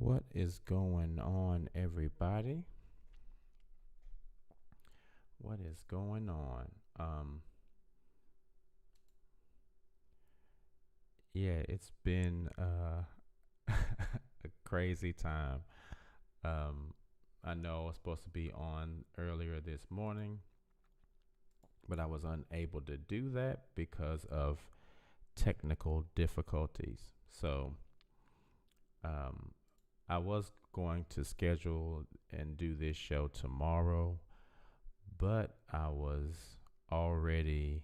What is going on, everybody? What is going on? Yeah, it's been a crazy time. Um, I know I was supposed to be on earlier this morning, but I was unable to do that because of technical difficulties. So, um, I was going to schedule and do this show tomorrow, but I was already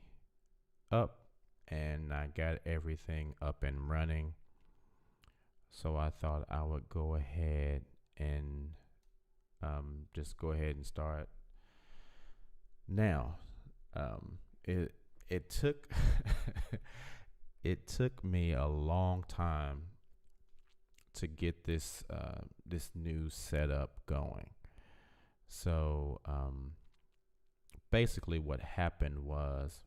up and I got everything up and running. So I thought I would go ahead and just go ahead and start now. It took it took me a long time to get this new setup going. So basically what had happened was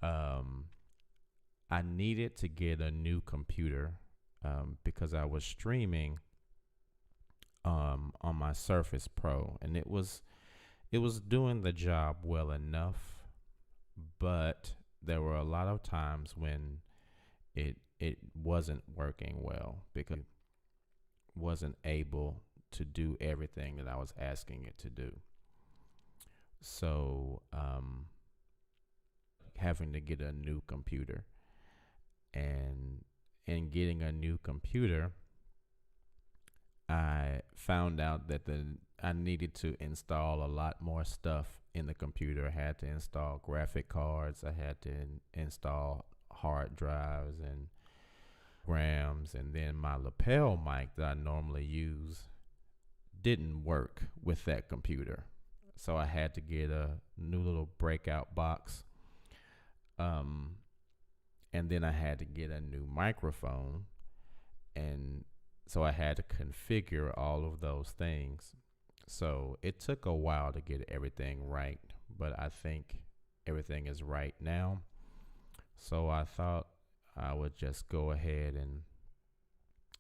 um, I needed to get a new computer because I was streaming on my Surface Pro, and it was doing the job well enough, but there were a lot of times when it wasn't working well because it wasn't able to do everything that I was asking it to do. So having to get a new computer, and in getting a new computer, I found out that I needed to install a lot more stuff in the computer. I had to install graphic cards. I had to install hard drives and grams, and then my lapel mic that I normally use didn't work with that computer. So I had to get a new little breakout box. And then I had to get a new microphone. And so I had to configure all of those things. So it took a while to get everything right, but I think everything is right now. So I thought I would just go ahead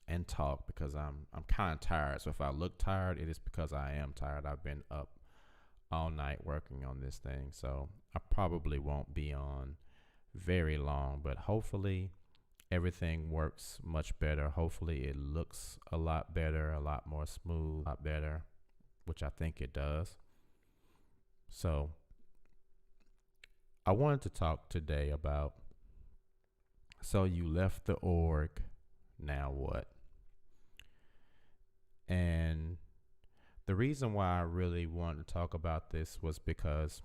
and talk because I'm kind of tired. So if I look tired, it is because I am tired. I've been up all night working on this thing. So I probably won't be on very long, but hopefully everything works much better. Hopefully it looks a lot better, a lot more smooth, a lot better, which I think it does. So I wanted to talk today about, so you left the org, now what? And the reason why I really wanted to talk about this was because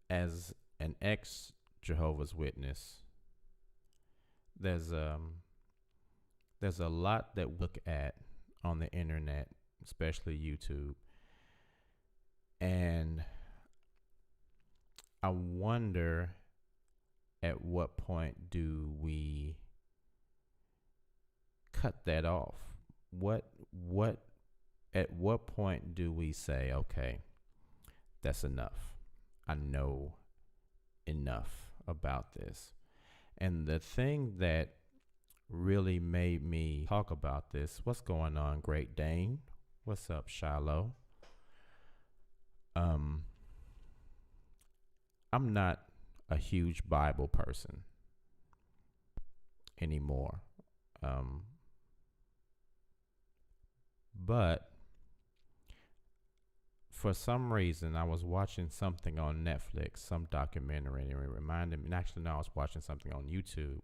as an ex Jehovah's Witness, there's a lot that we look at on the internet, especially YouTube, and I wonder at what point do we cut that off? At what point do we say, okay, that's enough? I know enough about this. And the thing that really made me talk about this, what's going on, Great Dane? What's up, Shiloh? I'm not a huge Bible person anymore. But for some reason, I was watching something on Netflix, some documentary, and it reminded me, and actually, no, I was watching something on YouTube,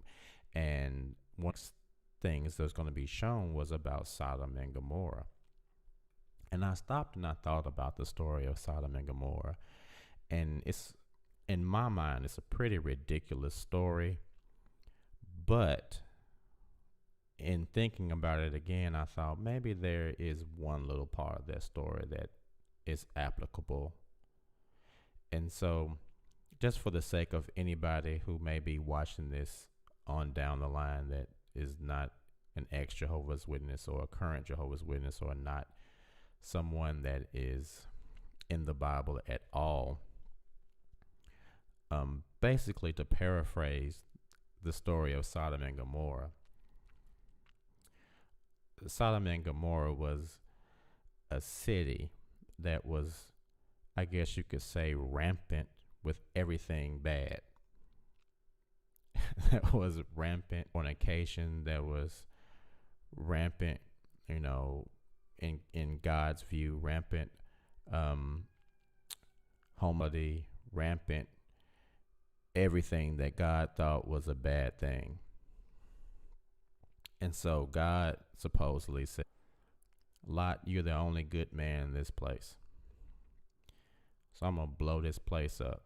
and one of the things that was going to be shown was about Sodom and Gomorrah. And I stopped and I thought about the story of Sodom and Gomorrah. And it's, in my mind, it's a pretty ridiculous story. But in thinking about it again, I thought maybe there is one little part of that story that is applicable. And so, just for the sake of anybody who may be watching this on down the line that is not an ex Jehovah's Witness or a current Jehovah's Witness or not someone that is in the Bible at all, basically, to paraphrase, the story of Sodom and Gomorrah. Sodom and Gomorrah was a city that was, I guess you could say, rampant with everything bad. That was rampant fornication, that was rampant, you know, in God's view, rampant homosexuality, rampant everything that God thought was a bad thing. And so God supposedly said, Lot, you're the only good man in this place. So I'm going to blow this place up.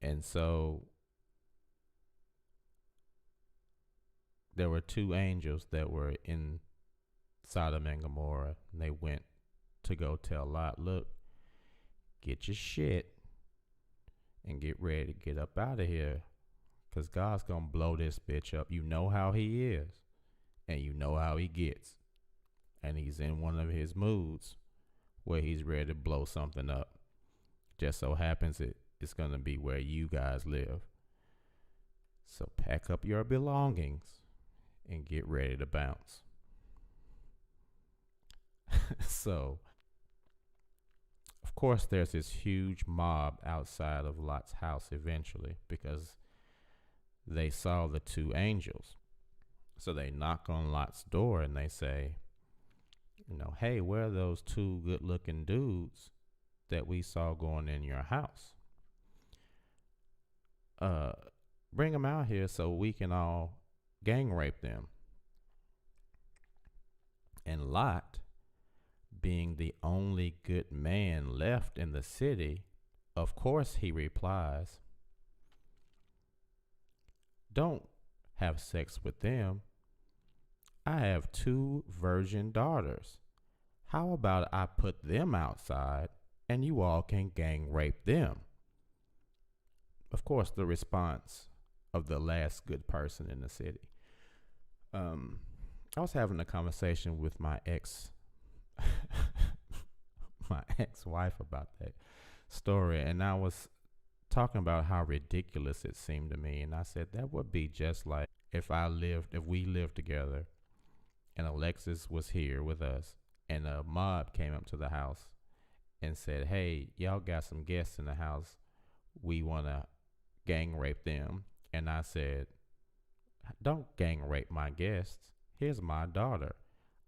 And so there were two angels that were in Sodom and Gomorrah, and they went to go tell Lot, look, get your shit and get ready to get up out of here, because God's going to blow this bitch up. You know how he is, and you know how he gets. And he's in one of his moods where he's ready to blow something up. Just so happens it's going to be where you guys live. So pack up your belongings and get ready to bounce. So, of course, there's this huge mob outside of Lot's house eventually, because they saw the two angels. So they knock on Lot's door and they say, you know, hey, where are those two good looking dudes that we saw going in your house? Bring them out here so we can all gang rape them. And Lot, being the only good man left in the city, of course he replies, don't have sex with them. I have two virgin daughters. How about I put them outside and you all can gang rape them? Of course, the response of the last good person in the city. I was having a conversation with my ex-wife about that story, and I was talking about how ridiculous it seemed to me. And I said that would be just like if we lived together and Alexis was here with us and a mob came up to the house and said, hey, y'all got some guests in the house, we want to gang rape them. And I said, don't gang rape my guests. Here's my daughter.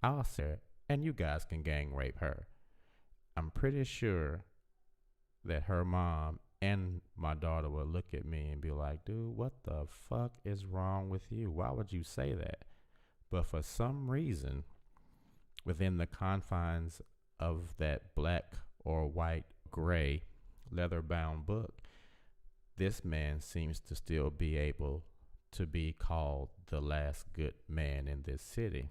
I'll say it, and you guys can gang rape her. I'm pretty sure that her mom and my daughter will look at me and be like, dude, what the fuck is wrong with you? Why would you say that? But for some reason, within the confines of that black or white, gray, leather-bound book, this man seems to still be able to be called the last good man in this city,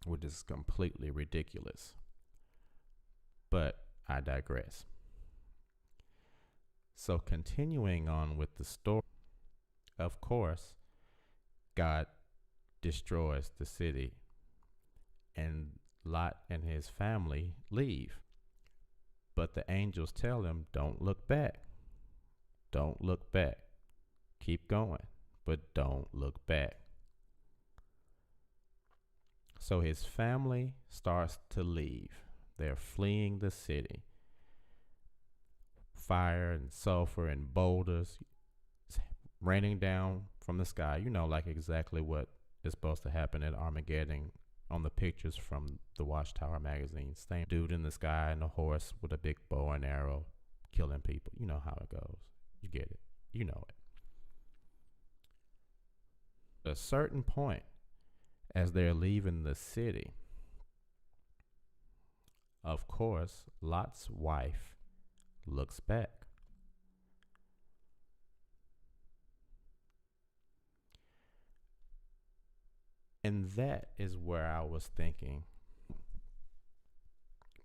which is completely ridiculous. But I digress. So continuing on with the story, of course, God destroys the city and Lot and his family leave. But the angels tell him, don't look back. Don't look back. Keep going, but don't look back. So his family starts to leave. They're fleeing the city. Fire and sulfur and boulders raining down from the sky. You know, like exactly what is supposed to happen at Armageddon on the pictures from the Watchtower magazine. Same dude in the sky and a horse with a big bow and arrow killing people. You know how it goes. You get it. You know it. At a certain point, as they're leaving the city, of course, Lot's wife looks back. And that is where I was thinking,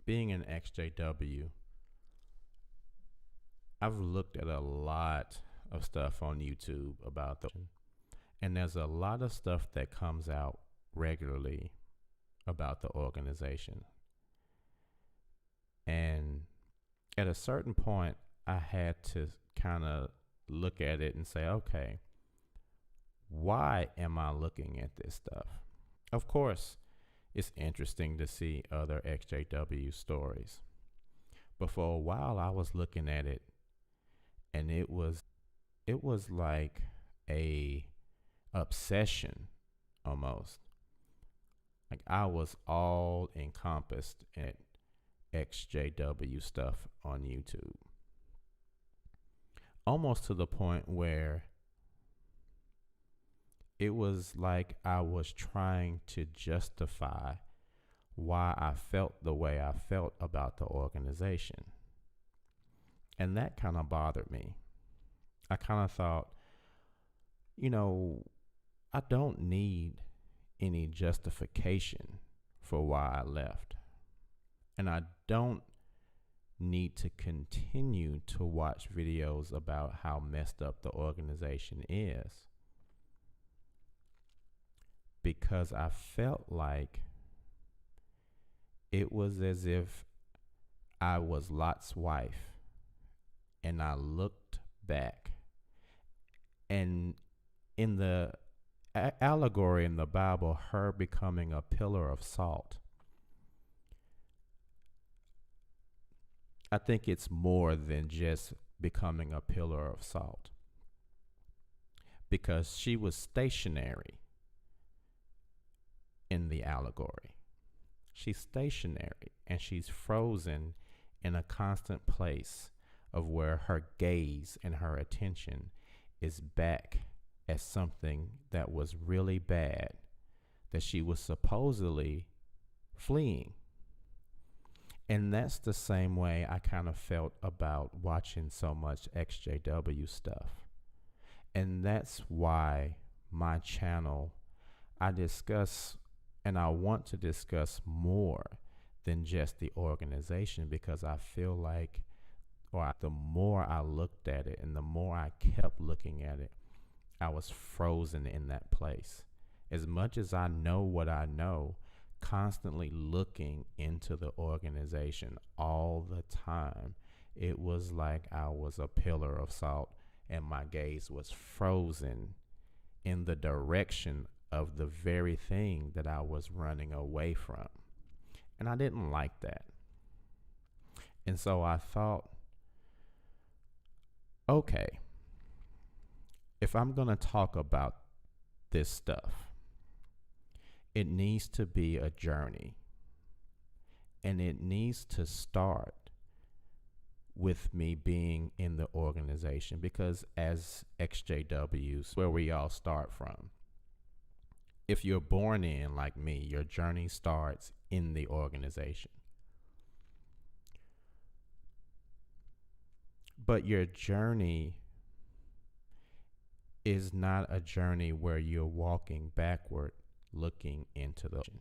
being an XJW, I've looked at a lot of stuff on YouTube about the, and there's a lot of stuff that comes out regularly about the organization. And at a certain point, I had to kind of look at it and say, okay, why am I looking at this stuff? Of course, it's interesting to see other XJW stories. But for a while I was looking at it, and it was like a obsession almost. Like I was all encompassed at XJW stuff on YouTube. Almost to the point where it was like I was trying to justify why I felt the way I felt about the organization. And that kind of bothered me. I kind of thought, I don't need any justification for why I left. And I don't need to continue to watch videos about how messed up the organization is, because I felt like it was as if I was Lot's wife, and I looked back, and in the allegory in the Bible, her becoming a pillar of salt, I think it's more than just becoming a pillar of salt, because she was stationary in the allegory. She's stationary, and she's frozen in a constant place of where her gaze and her attention is back at something that was really bad, that she was supposedly fleeing. And that's the same way I kind of felt about watching so much XJW stuff. And that's why my channel, I discuss, and I want to discuss more than just the organization, because I feel like, the more I looked at it and the more I kept looking at it, I was frozen in that place. As much as I know what I know, constantly looking into the organization all the time, it was like I was a pillar of salt, and my gaze was frozen in the direction of the very thing that I was running away from. And I didn't like that. And so I thought, okay, if I'm going to talk about this stuff, it needs to be a journey, and it needs to start with me being in the organization, because as XJWs, where we all start from, if you're born in like me, your journey starts in the organization. But your journey is not a journey where you're walking backward looking into the ocean.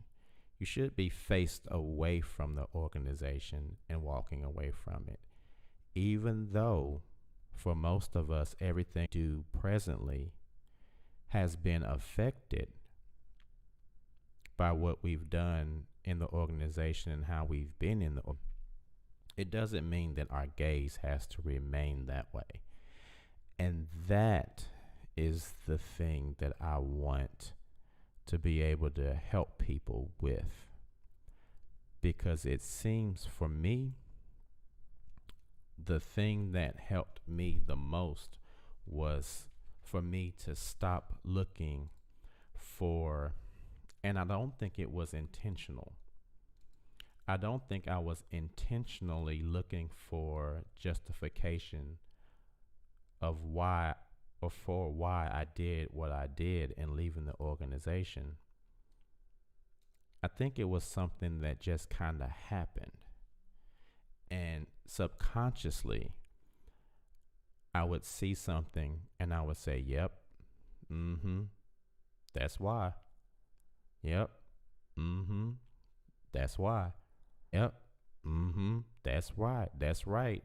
You should be faced away from the organization and walking away from it. Even though for most of us, everything we do presently has been affected by what we've done in the organization and how we've been in the organization, it doesn't mean that our gaze has to remain that way. And that is the thing that I want to be able to help people with, because it seems for me, the thing that helped me the most was for me to stop looking for, and I don't think it was intentional. I don't think I was intentionally looking for justification of why, or for why I did what I did in leaving the organization. I think it was something that just kind of happened. And subconsciously, I would see something and I would say, yep, that's why. Yep, that's why. Yep, that's right, that's right.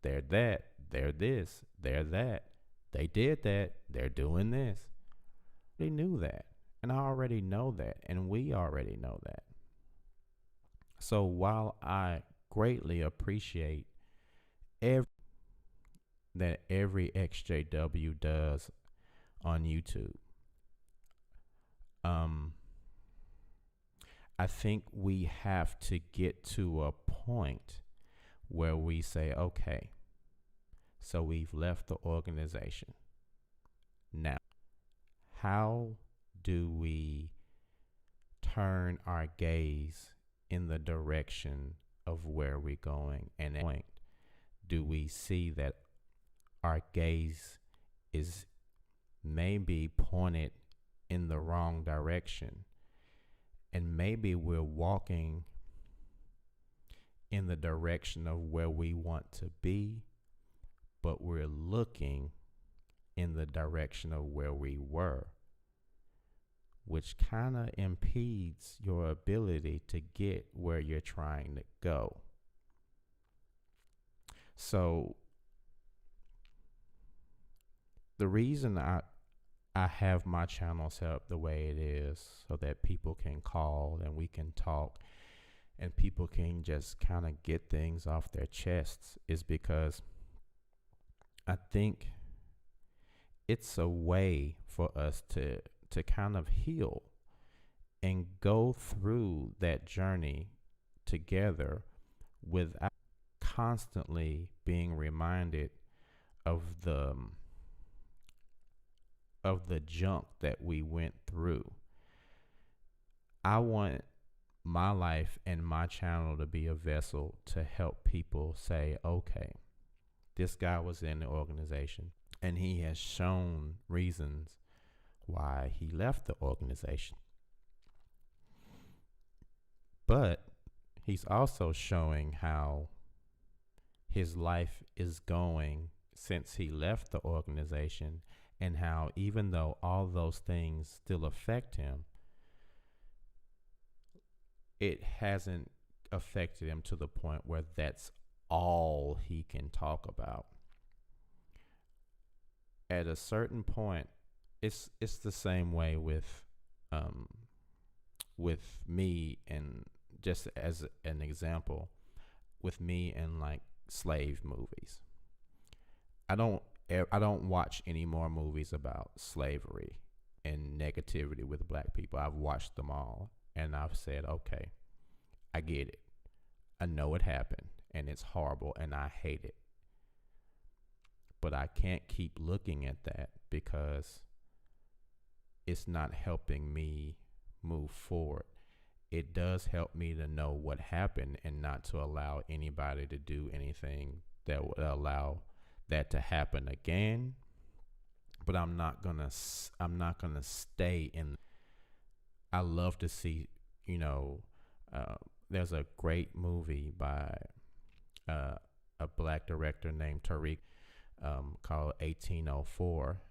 They're that, they're this, they're that. They did that, they're doing this. They knew that, and I already know that, and we already know that. So while I greatly appreciate that every XJW does on YouTube. I think we have to get to a point where we say, okay, so we've left the organization. Now, how do we turn our gaze in the direction of where we're going? And at what point do we see that our gaze is maybe pointed in the wrong direction? And maybe we're walking in the direction of where we want to be, but we're looking in the direction of where we were, which kind of impedes your ability to get where you're trying to go. So the reason I have my channel set up the way it is so that people can call and we can talk and people can just kind of get things off their chests is because I think it's a way for us to kind of heal and go through that journey together without constantly being reminded of the junk that we went through. I want my life and my channel to be a vessel to help people say, okay, this guy was in the organization and he has shown reasons why he left the organization. But he's also showing how his life is going since he left the organization, and how even though all those things still affect him, it hasn't affected him to the point where that's all he can talk about. At a certain point, it's the same way with me, and just as an example, with me and like slave movies. I don't watch any more movies about slavery and negativity with black people. I've watched them all and I've said, okay, I get it. I know it happened and it's horrible and I hate it. But I can't keep looking at that because it's not helping me move forward. It does help me to know what happened and not to allow anybody to do anything that would allow that to happen again. But I'm not gonna stay in. I love to see, there's a great movie by a black director named Tariq called 1804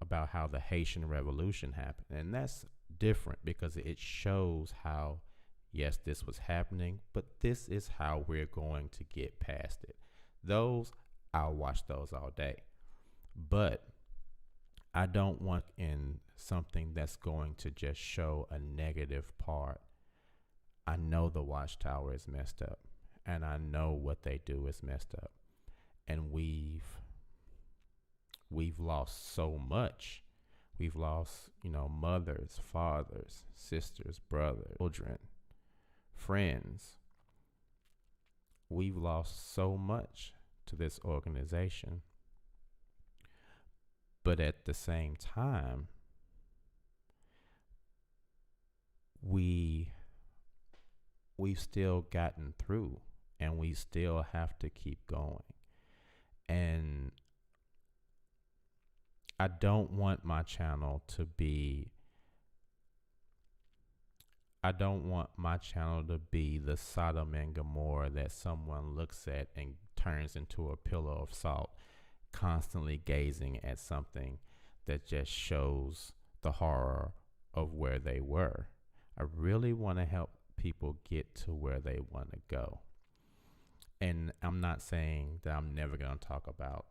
about how the Haitian Revolution happened. And that's different because it shows how, yes, this was happening, but this is how we're going to get past it. I'll watch those all day. But I don't want in something that's going to just show a negative part. I know the Watchtower is messed up, and I know what they do is messed up. And we've lost so much. We've lost, mothers, fathers, sisters, brothers, children, friends. We've lost so much to this organization. But at the same time, we've still gotten through, and we still have to keep going. And I don't want my channel to be the Sodom and Gomorrah that someone looks at and turns into a pillar of salt, constantly gazing at something that just shows the horror of where they were. I really want to help people get to where they want to go. And I'm not saying that I'm never going to talk about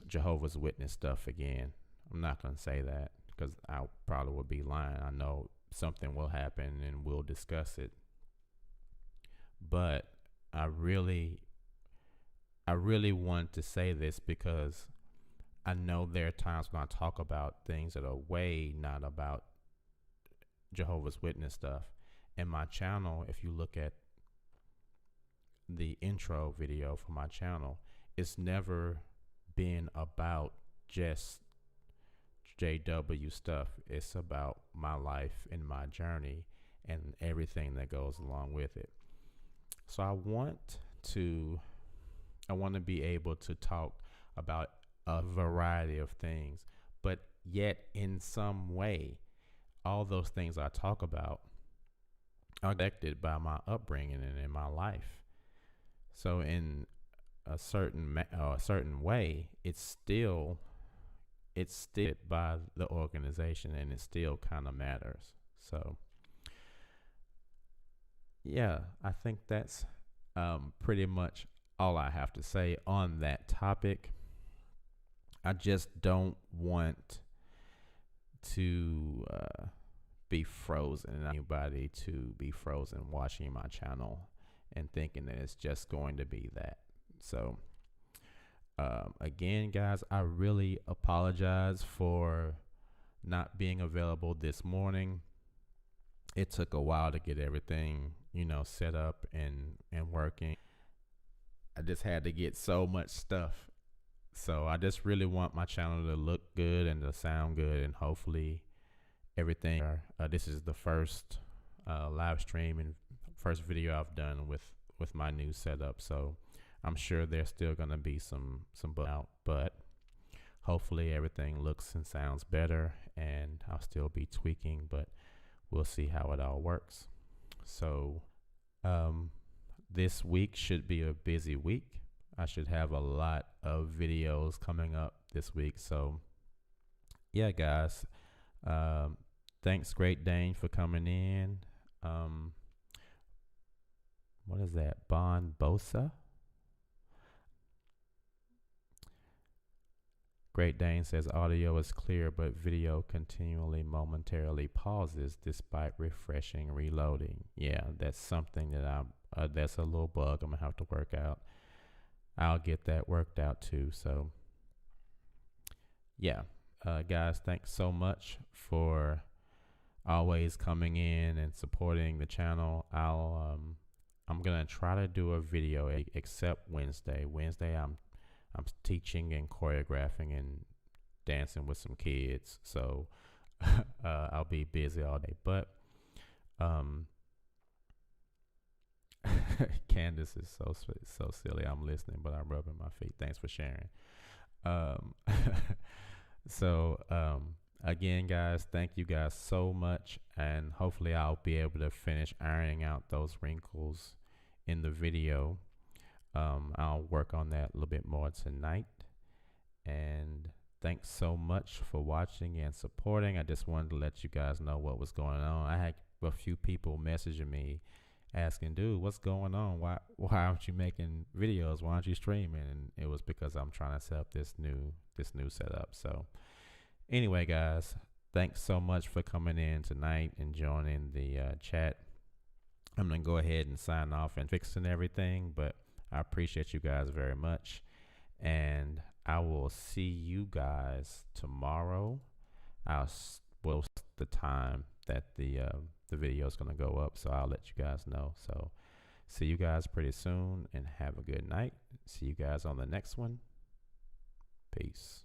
Jehovah's Witness stuff again. I'm not going to say that because I probably would be lying. I know something will happen and we'll discuss it. But I really I really want to say this because I know there are times when I talk about things that are way not about Jehovah's Witness stuff. And my channel, if you look at the intro video for my channel, it's never been about just JW stuff. It's about my life and my journey and everything that goes along with it. So I want to be able to talk about a variety of things, but yet in some way, all those things I talk about are affected by my upbringing and in my life. So in a certain way, it's still by the organization, and it still kind of matters. So yeah, I think that's pretty much all I have to say on that topic. I just don't want to be frozen, anybody to be frozen watching my channel and thinking that it's just going to be that. So again, guys, I really apologize for not being available this morning. It took a while to get everything, set up and working. I just had to get so much stuff. So I just really want my channel to look good and to sound good, and hopefully everything. This is the first live stream and first video I've done with my new setup. So I'm sure there's still gonna be some out, but hopefully everything looks and sounds better, and I'll still be tweaking, but we'll see how it all works. So this week should be a busy week. I should have a lot of videos coming up this week. So yeah, guys, thanks Great Dane for coming in. What is that? Bon Bosa? Great Dane says audio is clear, but video continually momentarily pauses despite refreshing, reloading. Yeah, that's something that that's a little bug I'm gonna have to work out. I'll get that worked out too. So yeah, guys, thanks so much for always coming in and supporting the channel. I'm gonna try to do a video except Wednesday. I'm teaching and choreographing and dancing with some kids, so I'll be busy all day. But Candace is so silly. I'm listening, but I'm rubbing my feet. Thanks for sharing. So again, guys, thank you guys so much, and hopefully I'll be able to finish ironing out those wrinkles in the video. I'll work on that a little bit more tonight. And thanks so much for watching and supporting. I just wanted to let you guys know what was going on. I had a few people messaging me asking, dude, what's going on? Why aren't you making videos? Why aren't you streaming? And it was because I'm trying to set up this new setup. So anyway, guys, thanks so much for coming in tonight and joining the chat. I'm gonna go ahead and sign off and fixing everything, but I appreciate you guys very much, and I will see you guys tomorrow. I'll post the time that the video is going to go up, so I'll let you guys know. So see you guys pretty soon, and have a good night. See you guys on the next one. Peace.